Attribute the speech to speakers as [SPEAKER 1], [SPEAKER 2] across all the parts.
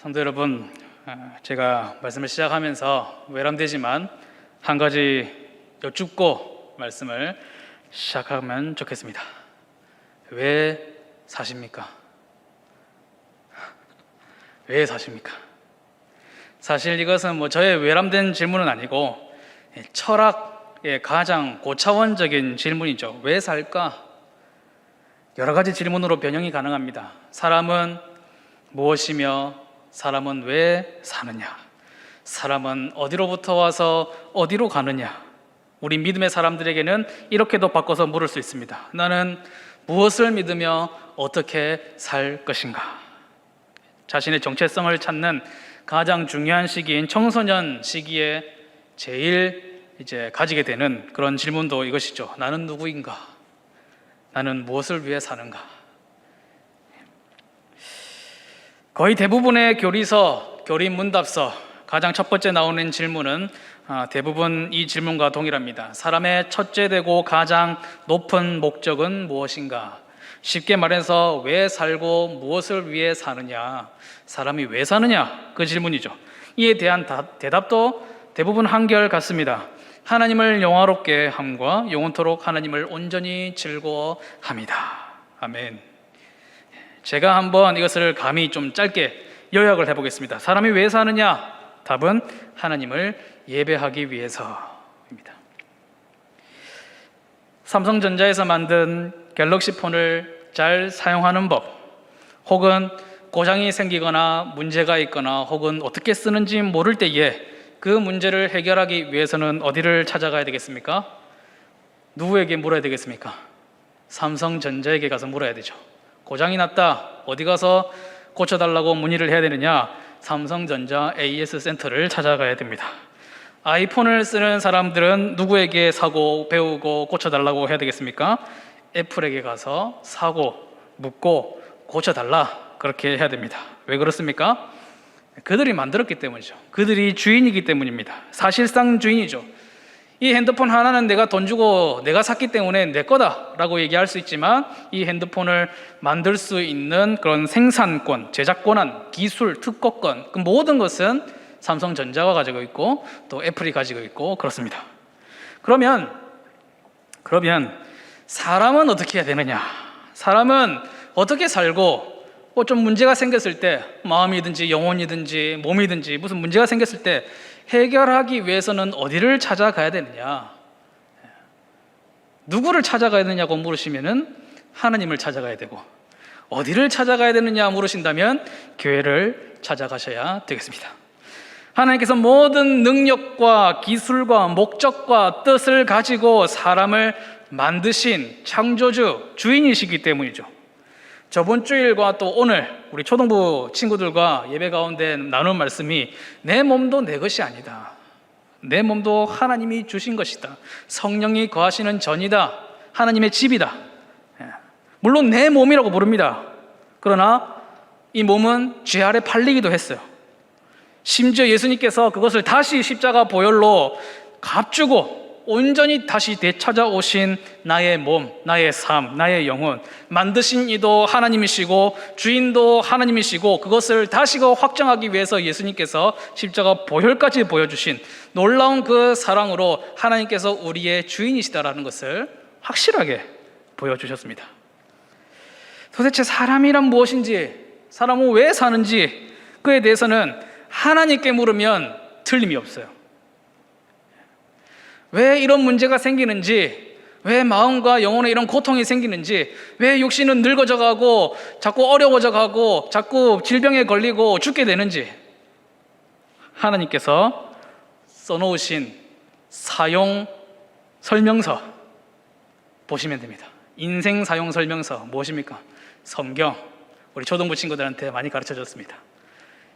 [SPEAKER 1] 성도 여러분, 제가 말씀을 시작하면서 외람되지만 한 가지 여쭙고 말씀을 시작하면 좋겠습니다. 왜 사십니까? 왜 사십니까? 사실 이것은 저의 외람된 질문은 아니고 철학의 가장 고차원적인 질문이죠. 왜 살까? 여러 가지 질문으로 변형이 가능합니다. 사람은 무엇이며 사람은 왜 사느냐? 사람은 어디로부터 와서 어디로 가느냐? 우리 믿음의 사람들에게는 이렇게도 바꿔서 물을 수 있습니다. 나는 무엇을 믿으며 어떻게 살 것인가? 자신의 정체성을 찾는 가장 중요한 시기인 청소년 시기에 제일 가지게 되는 그런 질문도 이것이죠. 나는 누구인가? 나는 무엇을 위해 사는가? 거의 대부분의 교리서, 교리 문답서 가장 첫 번째 나오는 질문은 대부분 이 질문과 동일합니다. 사람의 첫째되고 가장 높은 목적은 무엇인가? 쉽게 말해서 왜 살고 무엇을 위해 사느냐? 사람이 왜 사느냐? 그 질문이죠. 이에 대한 대답도 대부분 한결 같습니다. 하나님을 영화롭게 함과 영원토록 하나님을 온전히 즐거워합니다. 아멘. 제가 한번 이것을 감히 좀 짧게 요약을 해보겠습니다. 사람이 왜 사느냐? 답은 하나님을 예배하기 위해서입니다. 삼성전자에서 만든 갤럭시 폰을 잘 사용하는 법, 혹은 고장이 생기거나 문제가 있거나 혹은 어떻게 쓰는지 모를 때에 그 문제를 해결하기 위해서는 어디를 찾아가야 되겠습니까? 누구에게 물어야 되겠습니까? 삼성전자에게 가서 물어야 되죠. 고장이 났다. 어디 가서 고쳐달라고 문의를 해야 되느냐? 삼성전자 AS 센터를 찾아가야 됩니다. 아이폰을 쓰는 사람들은 누구에게 사고 배우고 고쳐달라고 해야 되겠습니까? 애플에게 가서 사고 묻고 고쳐달라, 그렇게 해야 됩니다. 왜 그렇습니까? 그들이 만들었기 때문이죠. 그들이 주인이기 때문입니다. 사실상 주인이죠. 이 핸드폰 하나는 내가 돈 주고 내가 샀기 때문에 내 거다라고 얘기할 수 있지만, 이 핸드폰을 만들 수 있는 그런 생산권, 제작 권한, 기술, 특허권, 그 모든 것은 삼성전자가 가지고 있고 또 애플이 가지고 있고 그렇습니다. 그러면 사람은 어떻게 해야 되느냐? 사람은 어떻게 살고 좀 문제가 생겼을 때, 마음이든지 영혼이든지 몸이든지 무슨 문제가 생겼을 때 해결하기 위해서는 어디를 찾아가야 되느냐? 누구를 찾아가야 되느냐고 물으시면은 하나님을 찾아가야 되고, 어디를 찾아가야 되느냐 물으신다면 교회를 찾아가셔야 되겠습니다. 하나님께서 모든 능력과 기술과 목적과 뜻을 가지고 사람을 만드신 창조주, 주인이시기 때문이죠. 저번 주일과 또 오늘 우리 초등부 친구들과 예배 가운데 나눈 말씀이 내 몸도 내 것이 아니다. 내 몸도 하나님이 주신 것이다. 성령이 거하시는 전이다. 하나님의 집이다. 물론 내 몸이라고 부릅니다. 그러나 이 몸은 죄 아래 팔리기도 했어요. 심지어 예수님께서 그것을 다시 십자가 보혈로 값주고 온전히 다시 되찾아오신 나의 몸, 나의 삶, 나의 영혼, 만드신 이도 하나님이시고 주인도 하나님이시고, 그것을 다시금 확정하기 위해서 예수님께서 십자가 보혈까지 보여주신 놀라운 그 사랑으로 하나님께서 우리의 주인이시다라는 것을 확실하게 보여주셨습니다. 도대체 사람이란 무엇인지, 사람은 왜 사는지, 그에 대해서는 하나님께 물으면 틀림이 없어요. 왜 이런 문제가 생기는지, 왜 마음과 영혼에 이런 고통이 생기는지, 왜 육신은 늙어져 가고 자꾸 어려워져 가고 자꾸 질병에 걸리고 죽게 되는지, 하나님께서 써놓으신 사용 설명서 보시면 됩니다. 인생 사용 설명서 무엇입니까? 성경. 우리 초등부 친구들한테 많이 가르쳐줬습니다.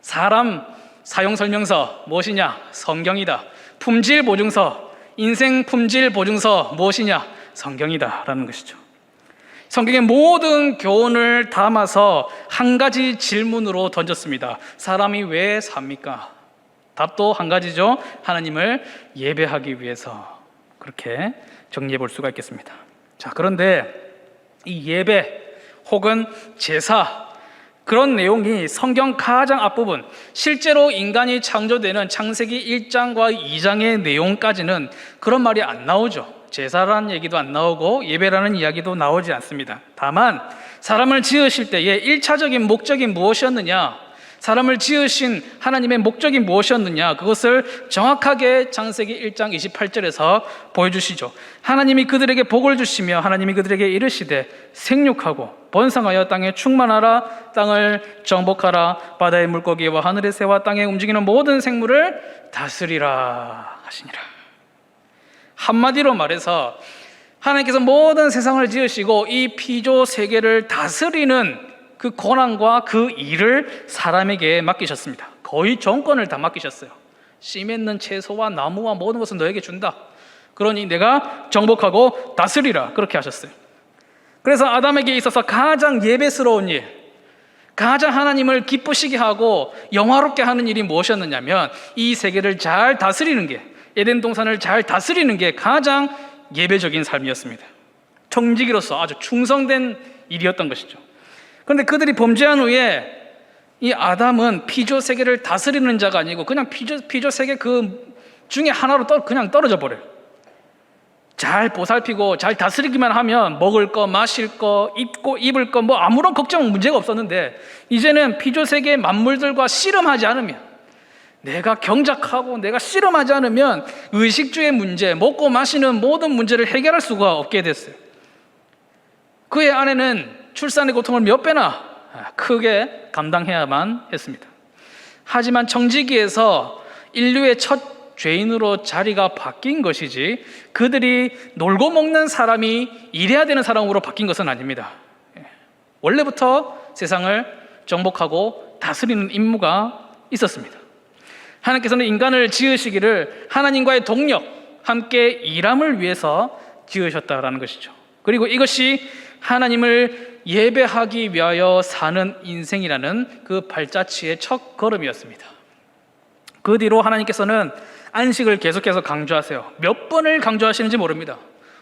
[SPEAKER 1] 사람 사용 설명서 무엇이냐? 성경이다. 품질 보증서, 인생 품질 보증서 무엇이냐? 성경이다 라는 것이죠. 성경의 모든 교훈을 담아서 한 가지 질문으로 던졌습니다. 사람이 왜 삽니까? 답도 한 가지죠. 하나님을 예배하기 위해서. 그렇게 정리해 볼 수가 있겠습니다. 자, 그런데 이 예배 혹은 제사, 그런 내용이 성경 가장 앞부분, 실제로 인간이 창조되는 창세기 1장과 2장의 내용까지는 그런 말이 안 나오죠. 제사라는 얘기도 안 나오고 예배라는 이야기도 나오지 않습니다. 다만 사람을 지으실 때의 1차적인 목적이 무엇이었느냐, 사람을 지으신 하나님의 목적이 무엇이었느냐, 그것을 정확하게 창세기 1장 28절에서 보여주시죠. 하나님이 그들에게 복을 주시며 하나님이 그들에게 이르시되 생육하고 번성하여 땅에 충만하라, 땅을 정복하라, 바다의 물고기와 하늘의 새와 땅에 움직이는 모든 생물을 다스리라 하시니라. 한마디로 말해서 하나님께서 모든 세상을 지으시고 이 피조 세계를 다스리는 그 권한과 그 일을 사람에게 맡기셨습니다. 거의 정권을 다 맡기셨어요. 씨 맺는 채소와 나무와 모든 것은 너에게 준다. 그러니 내가 정복하고 다스리라, 그렇게 하셨어요. 그래서 아담에게 있어서 가장 예배스러운 일, 가장 하나님을 기쁘시게 하고 영화롭게 하는 일이 무엇이었느냐면 이 세계를 잘 다스리는 게, 에덴 동산을 잘 다스리는 게 가장 예배적인 삶이었습니다. 청지기로서 아주 충성된 일이었던 것이죠. 그런데 그들이 범죄한 후에 이 아담은 피조 세계를 다스리는 자가 아니고 그냥 피조 세계 그 중에 하나로 그냥 떨어져 버려요. 잘 보살피고 잘 다스리기만 하면 먹을 거, 마실 거, 입을 거 뭐 아무런 걱정 문제가 없었는데 이제는 피조 세계의 만물들과 씨름하지 않으면, 내가 경작하고 내가 씨름하지 않으면 의식주의 문제, 먹고 마시는 모든 문제를 해결할 수가 없게 됐어요. 그의 아내는 출산의 고통을 몇 배나 크게 감당해야만 했습니다. 하지만 청지기에서 인류의 첫 죄인으로 자리가 바뀐 것이지 그들이 놀고 먹는 사람이 일해야 되는 사람으로 바뀐 것은 아닙니다. 원래부터 세상을 정복하고 다스리는 임무가 있었습니다. 하나님께서는 인간을 지으시기를 하나님과의 동력, 함께 일함을 위해서 지으셨다라는 것이죠. 그리고 이것이 하나님을 예배하기 위하여 사는 인생이라는 그 발자취의 첫 걸음이었습니다. 그 뒤로 하나님께서는 안식을 계속해서 강조하세요. 몇 번을 강조하시는지 모릅니다.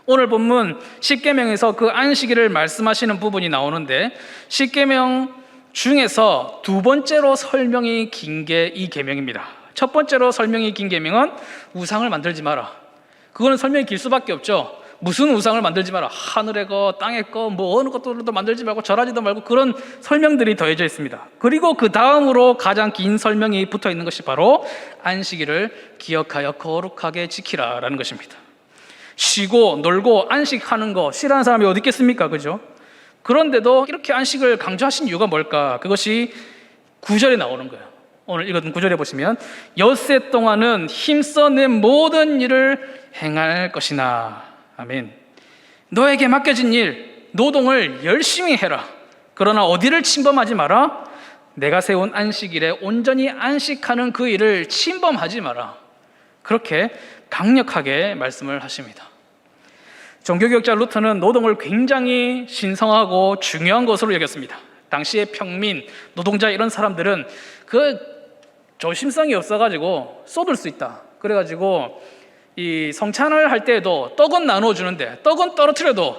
[SPEAKER 1] 오늘 본문 십계명에서 그 안식일을 말씀하시는 부분이 나오는데 십계명 중에서 두 번째로 설명이 긴 게 이 계명입니다. 첫 번째로 설명이 긴 계명은 우상을 만들지 마라. 그거는 설명이 길 수밖에 없죠. 무슨 우상을 만들지 마라, 하늘의 것, 땅의 것, 뭐 어느 것도 만들지 말고 절하지도 말고, 그런 설명들이 더해져 있습니다. 그리고 그 다음으로 가장 긴 설명이 붙어 있는 것이 바로 안식일을 기억하여 거룩하게 지키라라는 것입니다. 쉬고 놀고 안식하는 거 싫어하는 사람이 어디 있겠습니까? 그죠? 그런데도 이렇게 안식을 강조하신 이유가 뭘까? 그것이 9절에 나오는 거예요. 오늘 읽었던 9절에 보시면 엿새 동안은 힘써 내 모든 일을 행할 것이나, 아멘. 너에게 맡겨진 일, 노동을 열심히 해라. 그러나 어디를 침범하지 마라. 내가 세운 안식일에 온전히 안식하는 그 일을 침범하지 마라. 그렇게 강력하게 말씀을 하십니다. 종교개혁자 루터는 노동을 굉장히 신성하고 중요한 것으로 여겼습니다. 당시의 평민, 노동자 이런 사람들은 그 조심성이 없어가지고 쏟을 수 있다. 그래가지고 이 성찬을 할 때에도 떡은 나눠주는데 떡은 떨어뜨려도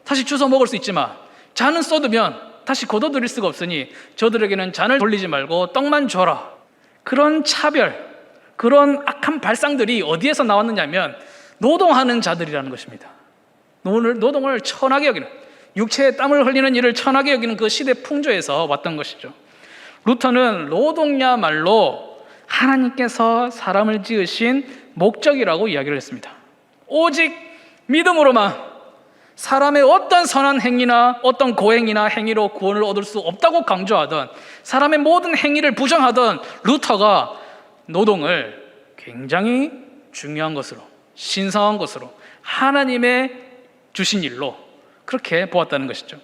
[SPEAKER 1] 다시 주워 먹을 수 있지만 잔은 쏟으면 다시 거둬들일 수가 없으니 저들에게는 잔을 돌리지 말고 떡만 줘라. 그런 차별, 그런 악한 발상들이 어디에서 나왔느냐면 노동하는 자들이라는 것입니다. 노동을 천하게 여기는, 육체의 땀을 흘리는 일을 천하게 여기는 그 시대 풍조에서 왔던 것이죠. 루터는 노동이야말로 하나님께서 사람을 지으신 목적이라고 이야기를 했습니다. 오직 믿음으로만 사람의 어떤 선한 행위나 어떤 고행이나 행위로 구원을 얻을 수 없다고 강조하던, 사람의 모든 행위를 부정하던 루터가 노동을 굉장히 중요한 것으로, 신성한 것으로, 하나님의 주신 일로 그렇게 보았다는 것이죠.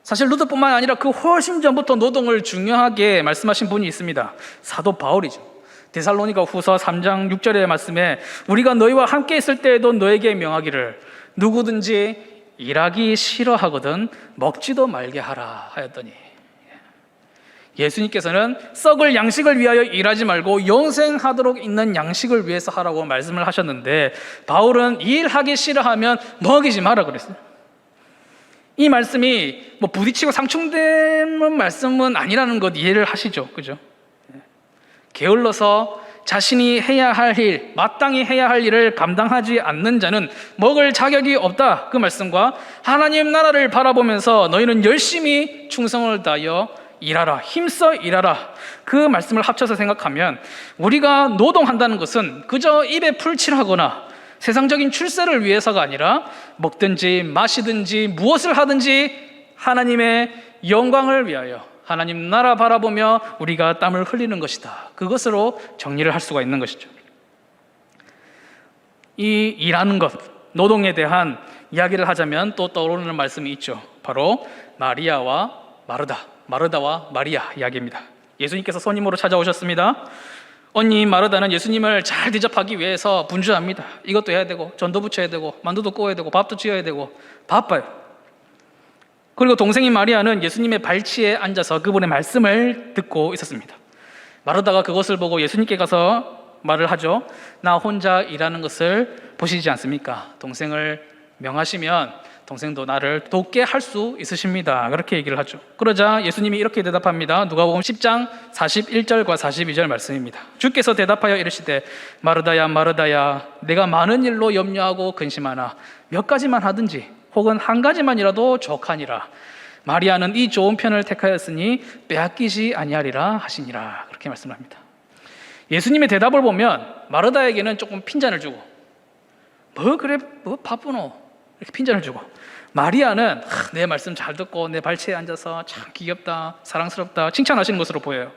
[SPEAKER 1] 사실 루터뿐만 아니라 그 훨씬 전부터 노동을 중요하게 말씀하신 분이 있습니다. 사도 바울이죠. 데살로니가 후서 3장 6절의 말씀에 우리가 너희와 함께 있을 때에도 너에게 명하기를 누구든지 일하기 싫어하거든 먹지도 말게 하라 하였더니, 예수님께서는 썩을 양식을 위하여 일하지 말고 영생하도록 있는 양식을 위해서 하라고 말씀을 하셨는데 바울은 일하기 싫어하면 먹이지 마라 그랬어요. 이 말씀이 뭐 부딪히고 상충되는 말씀은 아니라는 것 이해를 하시죠, 그죠? 게을러서 자신이 해야 할 일, 마땅히 해야 할 일을 감당하지 않는 자는 먹을 자격이 없다. 그 말씀과 하나님 나라를 바라보면서 너희는 열심히 충성을 다하여 일하라, 힘써 일하라, 그 말씀을 합쳐서 생각하면 우리가 노동한다는 것은 그저 입에 풀칠하거나 세상적인 출세를 위해서가 아니라 먹든지 마시든지 무엇을 하든지 하나님의 영광을 위하여 하나님 나라 바라보며 우리가 땀을 흘리는 것이다. 그것으로 정리를 할 수가 있는 것이죠. 이 일하는 것, 노동에 대한 이야기를 하자면 또 떠오르는 말씀이 있죠. 바로 마리아와 마르다, 마르다와 마리아 이야기입니다. 예수님께서 손님으로 찾아오셨습니다. 언니 마르다는 예수님을 잘 대접하기 위해서 분주합니다. 이것도 해야 되고 전도 부쳐야 되고 만두도 구워야 되고 밥도 지어야 되고 바빠요. 그리고 동생인 마리아는 예수님의 발치에 앉아서 그분의 말씀을 듣고 있었습니다. 마르다가 그것을 보고 예수님께 가서 말을 하죠. 나 혼자 일하는 것을 보시지 않습니까? 동생을 명하시면 동생도 나를 돕게 할 수 있으십니다. 그렇게 얘기를 하죠. 그러자 예수님이 이렇게 대답합니다. 누가복음 10장 41절과 42절 말씀입니다. 주께서 대답하여 이르시되 마르다야 마르다야 내가 많은 일로 염려하고 근심하나 몇 가지만 하든지 혹은 한 가지만이라도 족하니라. 마리아는 이 좋은 편을 택하였으니 빼앗기지 아니하리라 하시니라. 그렇게 말씀합니다. 예수님의 대답을 보면 마르다에게는 조금 핀잔을 주고 뭐 그래 뭐 바쁘노 이렇게 핀잔을 주고, 마리아는 내 말씀 잘 듣고 내 발치에 앉아서 참 귀엽다 사랑스럽다 칭찬하시는 것으로 보여요.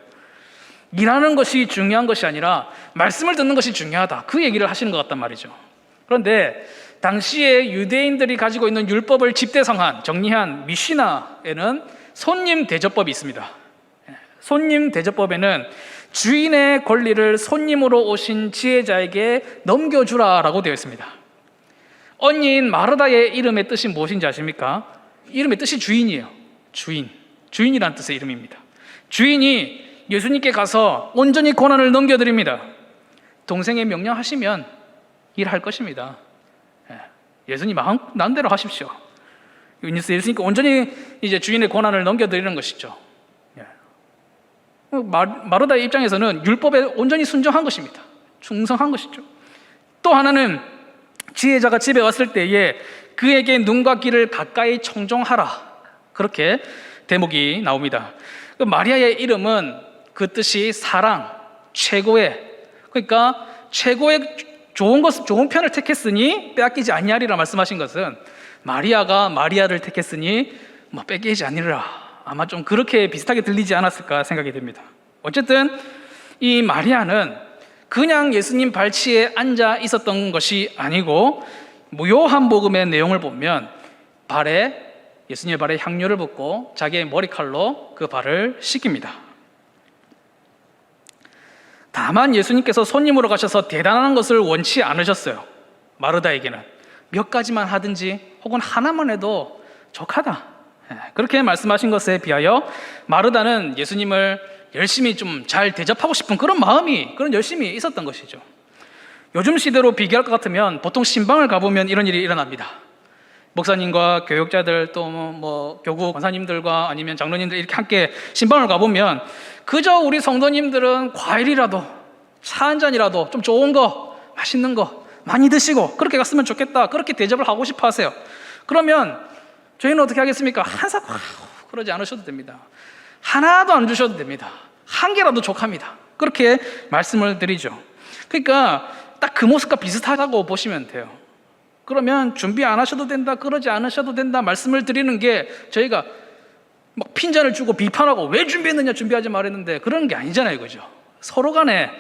[SPEAKER 1] 일하는 것이 중요한 것이 아니라 말씀을 듣는 것이 중요하다, 그 얘기를 하시는 것 같단 말이죠. 그런데 당시에 유대인들이 가지고 있는 율법을 집대성한 정리한 미시나에는 손님 대접법이 있습니다. 손님 대접법에는 주인의 권리를 손님으로 오신 지혜자에게 넘겨주라라고 되어 있습니다. 언니인 마르다의 이름의 뜻이 무엇인지 아십니까? 이름의 뜻이 주인이에요. 주인이라는 뜻의 이름입니다. 주인이 예수님께 가서 온전히 권한을 넘겨드립니다. 동생의 명령하시면 일할 것입니다. 예수님 마음대로 하십시오. 예수님께 온전히 이제 주인의 권한을 넘겨드리는 것이죠. 마르다의 입장에서는 율법에 온전히 순종한 것입니다. 충성한 것이죠. 또 하나는 지혜자가 집에 왔을 때에 그에게 눈과 귀를 가까이 청종하라, 그렇게 대목이 나옵니다. 마리아의 이름은 그 뜻이 사랑, 최고의, 그러니까 최고의 좋은 편을 택했으니 빼앗기지 아니하리라 말씀하신 것은 마리아가 마리아를 택했으니 뭐 뺏기지 아니리라, 아마 좀 그렇게 비슷하게 들리지 않았을까 생각이 됩니다. 어쨌든 이 마리아는 그냥 예수님 발치에 앉아 있었던 것이 아니고 요한복음의 내용을 보면 예수님의 발에 향유를 붓고 자기의 머리칼로 그 발을 씻깁니다. 다만 예수님께서 손님으로 가셔서 대단한 것을 원치 않으셨어요. 마르다에게는 몇 가지만 하든지 혹은 하나만 해도 족하다, 그렇게 말씀하신 것에 비하여 마르다는 예수님을 열심히 좀 잘 대접하고 싶은 그런 열심이 있었던 것이죠. 요즘 시대로 비교할 것 같으면 보통 신방을 가보면 이런 일이 일어납니다. 목사님과 교육자들 또 뭐 교구 권사님들과 아니면 장로님들 이렇게 함께 신방을 가보면 그저 우리 성도님들은 과일이라도 차 한 잔이라도 좀 좋은 거 맛있는 거 많이 드시고 그렇게 갔으면 좋겠다, 그렇게 대접을 하고 싶어 하세요. 그러면 저희는 어떻게 하겠습니까? 한 사고 그러지 않으셔도 됩니다. 하나도 안 주셔도 됩니다. 한 개라도 족합니다. 그렇게 말씀을 드리죠. 그러니까 딱 그 모습과 비슷하다고 보시면 돼요. 그러면 준비 안 하셔도 된다, 그러지 않으셔도 된다 말씀을 드리는 게 저희가 막 핀잔을 주고 비판하고 왜 준비했느냐, 준비하지 말했는데 그런 게 아니잖아요, 그죠? 서로 간에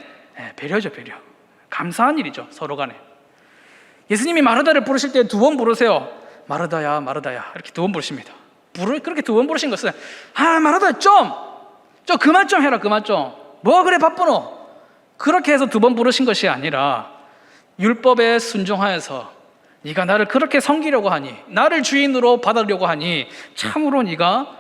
[SPEAKER 1] 배려죠, 배려. 감사한 일이죠, 서로 간에. 예수님이 마르다를 부르실 때 2번 부르세요. 마르다야 마르다야 이렇게 2번 부르십니다. 그렇게 2번 부르신 것은 마르다 좀 그만 좀 해라, 그만 좀 뭐 그래 바쁘노, 그렇게 해서 2번 부르신 것이 아니라 율법에 순종하여서 네가 나를 그렇게 섬기려고 하니, 나를 주인으로 받으려고 하니 참으로 네가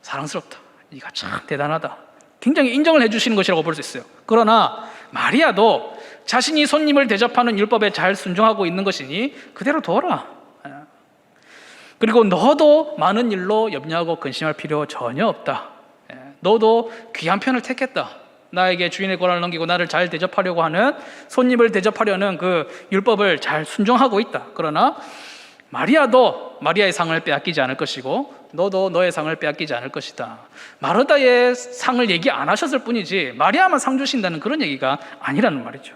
[SPEAKER 1] 사랑스럽다, 네가 참 대단하다, 굉장히 인정을 해주시는 것이라고 볼 수 있어요. 그러나 마리아도 자신이 손님을 대접하는 율법에 잘 순종하고 있는 것이니 그대로 둬라. 그리고 너도 많은 일로 염려하고 근심할 필요 전혀 없다. 너도 귀한 편을 택했다. 나에게 주인의 권한을 넘기고 나를 잘 대접하려고 하는, 손님을 대접하려는 그 율법을 잘 순종하고 있다. 그러나 마리아도 마리아의 상을 빼앗기지 않을 것이고 너도 너의 상을 빼앗기지 않을 것이다. 마르다의 상을 얘기 안 하셨을 뿐이지 마리아만 상 주신다는 그런 얘기가 아니라는 말이죠.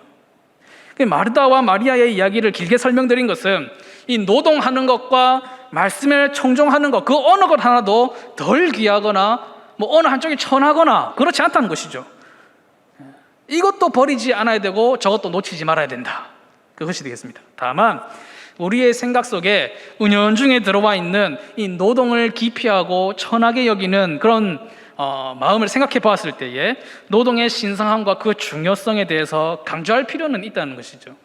[SPEAKER 1] 마르다와 마리아의 이야기를 길게 설명드린 것은 이 노동하는 것과 말씀에 청종하는 것, 그 어느 것 하나도 덜 귀하거나 뭐 어느 한쪽이 천하거나 그렇지 않다는 것이죠. 이것도 버리지 않아야 되고 저것도 놓치지 말아야 된다. 그것이 되겠습니다. 다만 우리의 생각 속에 은연중에 들어와 있는 이 노동을 기피하고 천하게 여기는 그런 마음을 생각해 보았을 때에 노동의 신성함과 그 중요성에 대해서 강조할 필요는 있다는 것이죠.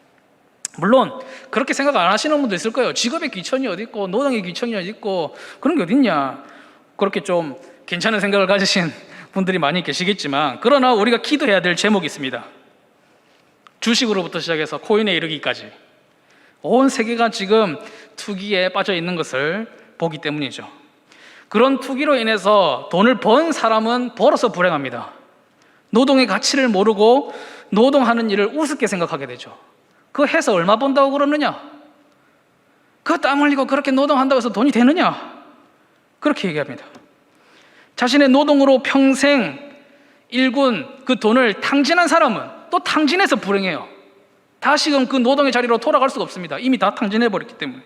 [SPEAKER 1] 물론 그렇게 생각 안 하시는 분도 있을 거예요. 직업의 귀천이 어디 있고 노동의 귀천이 어디 있고 그런 게 어디 있냐, 그렇게 좀 괜찮은 생각을 가지신 분들이 많이 계시겠지만, 그러나 우리가 기도해야 될 제목이 있습니다. 주식으로부터 시작해서 코인에 이르기까지 온 세계가 지금 투기에 빠져 있는 것을 보기 때문이죠. 그런 투기로 인해서 돈을 번 사람은 벌어서 불행합니다. 노동의 가치를 모르고 노동하는 일을 우습게 생각하게 되죠. 그거 해서 얼마 번다고 그러느냐? 그거 땀 흘리고 그렇게 노동한다고 해서 돈이 되느냐? 그렇게 얘기합니다. 자신의 노동으로 평생 일군 그 돈을 탕진한 사람은 또 탕진해서 불행해요. 다시금 그 노동의 자리로 돌아갈 수가 없습니다. 이미 다 탕진해버렸기 때문에.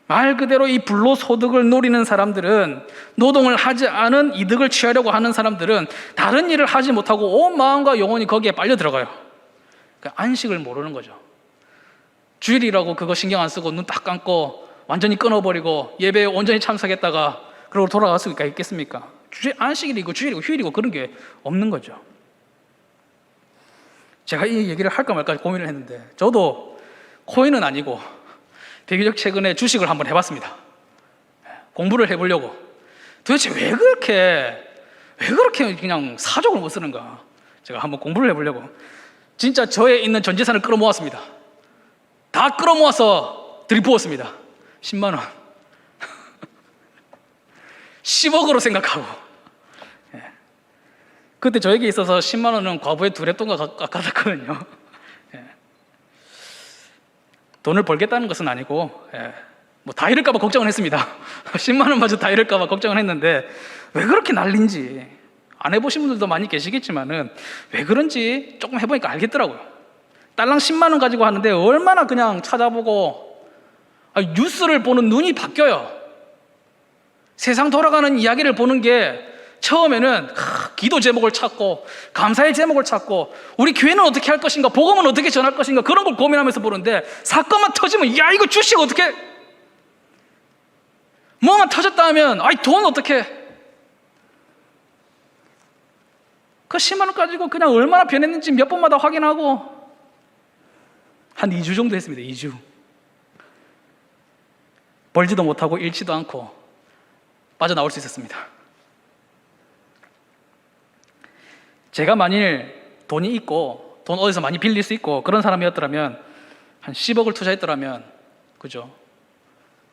[SPEAKER 1] 말 그대로 이 불로소득을 노리는 사람들은, 노동을 하지 않은 이득을 취하려고 하는 사람들은 다른 일을 하지 못하고 온 마음과 영혼이 거기에 빨려 들어가요. 그러니까 안식을 모르는 거죠. 주일이라고 그거 신경 안 쓰고 눈 딱 감고 완전히 끊어버리고 예배에 온전히 참석했다가 그러고 돌아갈 수가 있겠습니까? 안식일이고 주일이고 휴일이고 그런 게 없는 거죠. 제가 이 얘기를 할까 말까 고민을 했는데, 저도 코인은 아니고 비교적 최근에 주식을 한번 해봤습니다. 공부를 해보려고. 도대체 왜 그렇게 그냥 사족을 못 쓰는가, 제가 한번 공부를 해보려고 진짜 저에 있는 전 재산을 끌어모았습니다. 다 끌어모아서 들이부었습니다. 10만 원 10억으로 생각하고. 그때 저에게 있어서 10만 원은 과부의 두 랩돈과 가깝거든요. 돈을 벌겠다는 것은 아니고 뭐 다 잃을까 봐 걱정을 했습니다. 10만 원마저 다 잃을까 봐 걱정을 했는데, 왜 그렇게 난린지 안 해보신 분들도 많이 계시겠지만은 왜 그런지 조금 해보니까 알겠더라고요. 딸랑 10만 원 가지고 하는데 얼마나 그냥 찾아보고 뉴스를 보는 눈이 바뀌어요. 세상 돌아가는 이야기를 보는 게 처음에는 기도 제목을 찾고 감사의 제목을 찾고 우리 교회는 어떻게 할 것인가, 복음은 어떻게 전할 것인가, 그런 걸 고민하면서 보는데, 사건만 터지면 야 이거 주식 어떻게, 뭐만 터졌다 하면 돈 어떻게, 그 10만 원 가지고 그냥 얼마나 변했는지 몇 번마다 확인하고 한 2주 정도 했습니다. 2주 벌지도 못하고 잃지도 않고 빠져나올 수 있었습니다. 제가 만일 돈이 있고 돈 어디서 많이 빌릴 수 있고 그런 사람이었더라면, 한 10억을 투자했더라면, 그죠?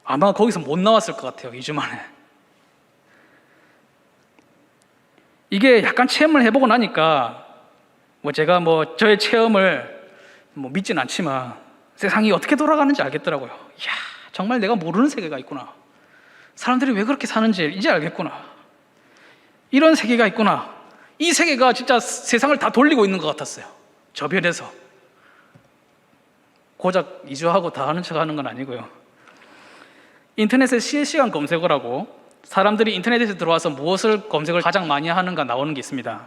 [SPEAKER 1] 아마 거기서 못 나왔을 것 같아요. 2주 만에. 이게 약간 체험을 해보고 나니까 제가 저의 체험을 믿진 않지만 세상이 어떻게 돌아가는지 알겠더라고요. 이야, 정말 내가 모르는 세계가 있구나. 사람들이 왜 그렇게 사는지 이제 알겠구나. 이런 세계가 있구나. 이 세계가 진짜 세상을 다 돌리고 있는 것 같았어요. 저변에서. 고작 이주하고 다 하는 척 하는 건 아니고요. 인터넷에 실시간 검색어라고 사람들이 인터넷에 들어와서 무엇을 검색을 가장 많이 하는가 나오는 게 있습니다.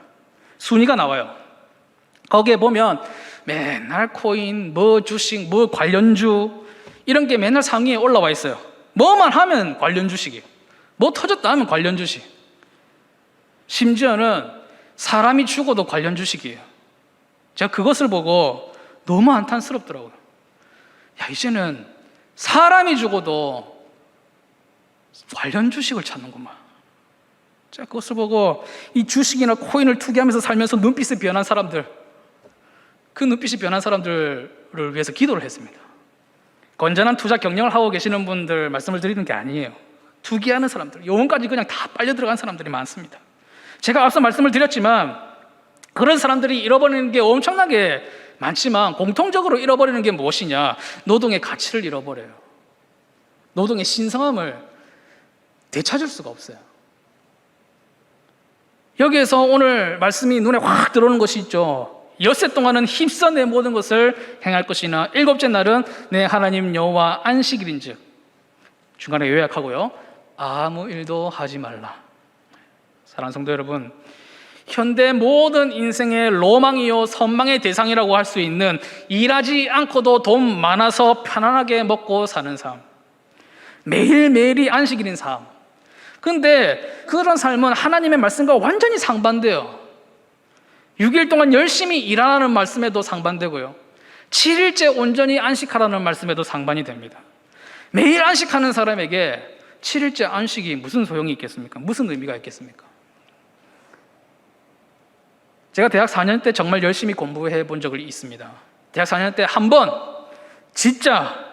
[SPEAKER 1] 순위가 나와요. 거기에 보면 맨날 코인, 주식, 관련주 이런 게 맨날 상위에 올라와 있어요. 뭐만 하면 관련 주식이에요. 뭐 터졌다 하면 관련 주식. 심지어는 사람이 죽어도 관련 주식이에요. 제가 그것을 보고 너무 한탄스럽더라고요. 야, 이제는 사람이 죽어도 관련 주식을 찾는구만. 제가 그것을 보고 이 주식이나 코인을 투기하면서 살면서 눈빛이 변한 사람들, 그 눈빛이 변한 사람들을 위해서 기도를 했습니다. 건전한 투자 경영을 하고 계시는 분들 말씀을 드리는 게 아니에요. 투기하는 사람들, 영혼까지 그냥 다 빨려 들어간 사람들이 많습니다. 제가 앞서 말씀을 드렸지만 그런 사람들이 잃어버리는 게 엄청나게 많지만 공통적으로 잃어버리는 게 무엇이냐? 노동의 가치를 잃어버려요. 노동의 신성함을 되찾을 수가 없어요. 여기에서 오늘 말씀이 눈에 확 들어오는 것이 있죠. 엿새 동안은 힘써 내 모든 것을 행할 것이나 일곱째 날은 내 하나님 여호와 안식일인즉, 중간에 요약하고요, 아무 일도 하지 말라. 사랑하는 성도 여러분, 현대 모든 인생의 로망이요 선망의 대상이라고 할 수 있는 일하지 않고도 돈 많아서 편안하게 먹고 사는 삶, 매일매일이 안식일인 삶. 근데 그런 삶은 하나님의 말씀과 완전히 상반돼요. 6일 동안 열심히 일하라는 말씀에도 상반되고요, 7일째 온전히 안식하라는 말씀에도 상반이 됩니다. 매일 안식하는 사람에게 7일째 안식이 무슨 소용이 있겠습니까? 무슨 의미가 있겠습니까? 제가 대학 4년 때 정말 열심히 공부해 본 적이 있습니다. 대학 4년 때 한 번 진짜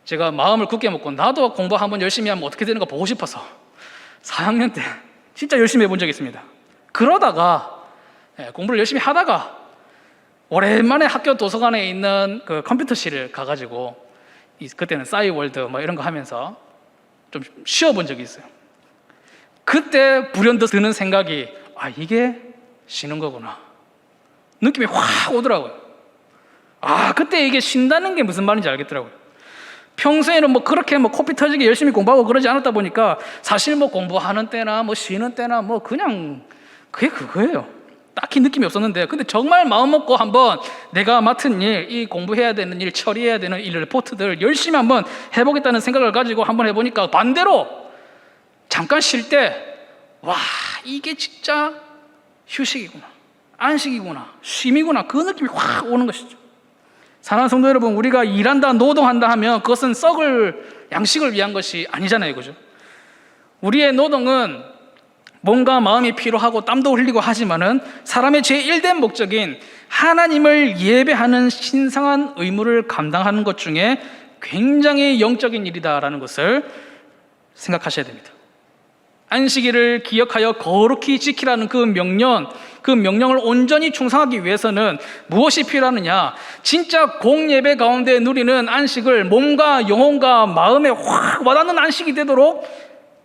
[SPEAKER 1] 제가 마음을 굳게 먹고 나도 공부 한번 열심히 하면 어떻게 되는가 보고 싶어서 4학년 때 진짜 열심히 해본 적이 있습니다. 그러다가 공부를 열심히 하다가 오랜만에 학교 도서관에 있는 그 컴퓨터실을 가가지고 그때는 싸이월드 뭐 이런 거 하면서 좀 쉬어본 적이 있어요. 그때 불현듯 드는 생각이, 아, 이게 쉬는 거구나. 느낌이 확 오더라고요. 아, 그때 이게 쉰다는 게 무슨 말인지 알겠더라고요. 평소에는 뭐 그렇게 뭐 코피 터지게 열심히 공부하고 그러지 않았다 보니까 사실 뭐 공부하는 때나 뭐 쉬는 때나 뭐 그냥 그게 그거예요. 딱히 느낌이 없었는데, 근데 정말 마음 먹고 한번 내가 맡은 일, 이 공부해야 되는 일, 처리해야 되는 일, 리포트들 열심히 한번 해보겠다는 생각을 가지고 한번 해보니까 반대로 잠깐 쉴 때, 와, 이게 진짜 휴식이구나, 안식이구나, 쉼이구나, 그 느낌이 확 오는 것이죠. 사랑하는 성도 여러분, 우리가 일한다, 노동한다 하면 그것은 썩을 양식을 위한 것이 아니잖아요, 그죠? 우리의 노동은 몸과 마음이 피로하고 땀도 흘리고 하지만은 사람의 제1된 목적인 하나님을 예배하는 신성한 의무를 감당하는 것 중에 굉장히 영적인 일이다라는 것을 생각하셔야 됩니다. 안식일을 기억하여 거룩히 지키라는 그 명령을 온전히 충성하기 위해서는 무엇이 필요하느냐? 진짜 공예배 가운데 누리는 안식을 몸과 영혼과 마음에 확 와닿는 안식이 되도록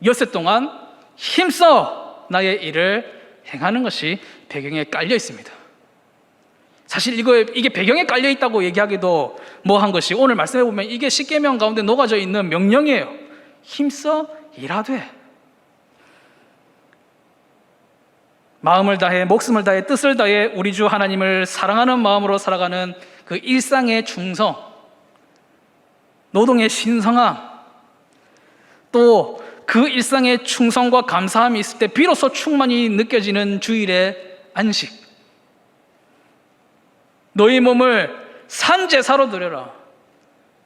[SPEAKER 1] 엿새 동안 힘써 나의 일을 행하는 것이 배경에 깔려 있습니다. 사실 이게 배경에 깔려 있다고 얘기하기도 뭐한 것이, 오늘 말씀해 보면 이게 십계명 가운데 녹아져 있는 명령이에요. 힘써 일하되, 마음을 다해 목숨을 다해 뜻을 다해 우리 주 하나님을 사랑하는 마음으로 살아가는 그 일상의 충성, 노동의 신성함, 또 그 일상의 충성과 감사함이 있을 때 비로소 충만히 느껴지는 주일의 안식. 너희 몸을 산제사로 드려라.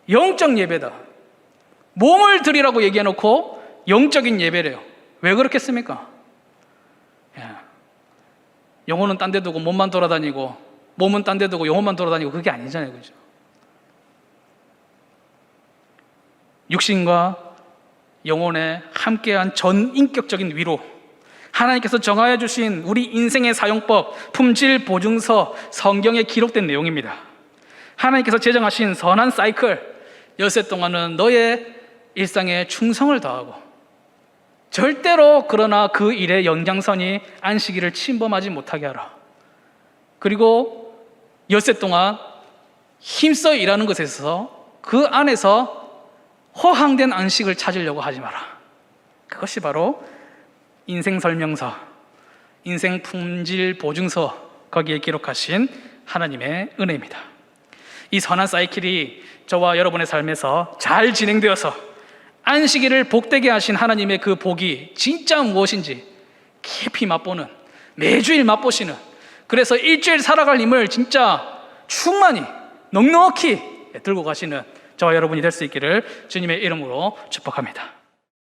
[SPEAKER 1] 영적 예배다. 몸을 드리라고 얘기해놓고 영적인 예배래요. 왜 그렇겠습니까? 영혼은 딴 데 두고 몸만 돌아다니고, 몸은 딴 데 두고 영혼만 돌아다니고, 그게 아니잖아요, 그죠? 육신과 영혼에 함께한 전인격적인 위로, 하나님께서 정하여 주신 우리 인생의 사용법, 품질 보증서, 성경에 기록된 내용입니다. 하나님께서 제정하신 선한 사이클, 엿새 동안은 너의 일상에 충성을 다하고 절대로 그러나 그 일의 연장선이 안식일을 침범하지 못하게 하라. 그리고 엿새 동안 힘써 일하는 것에 있어서 그 안에서 허황된 안식을 찾으려고 하지 마라. 그것이 바로 인생 설명서, 인생 품질 보증서, 거기에 기록하신 하나님의 은혜입니다. 이 선한 사이클이 저와 여러분의 삶에서 잘 진행되어서 안식일을 복되게 하신 하나님의 그 복이 진짜 무엇인지 깊이 맛보는, 매주일 맛보시는, 그래서 일주일 살아갈 힘을 진짜 충만히 넉넉히 들고 가시는 저와 여러분이 될 수 있기를 주님의 이름으로 축복합니다.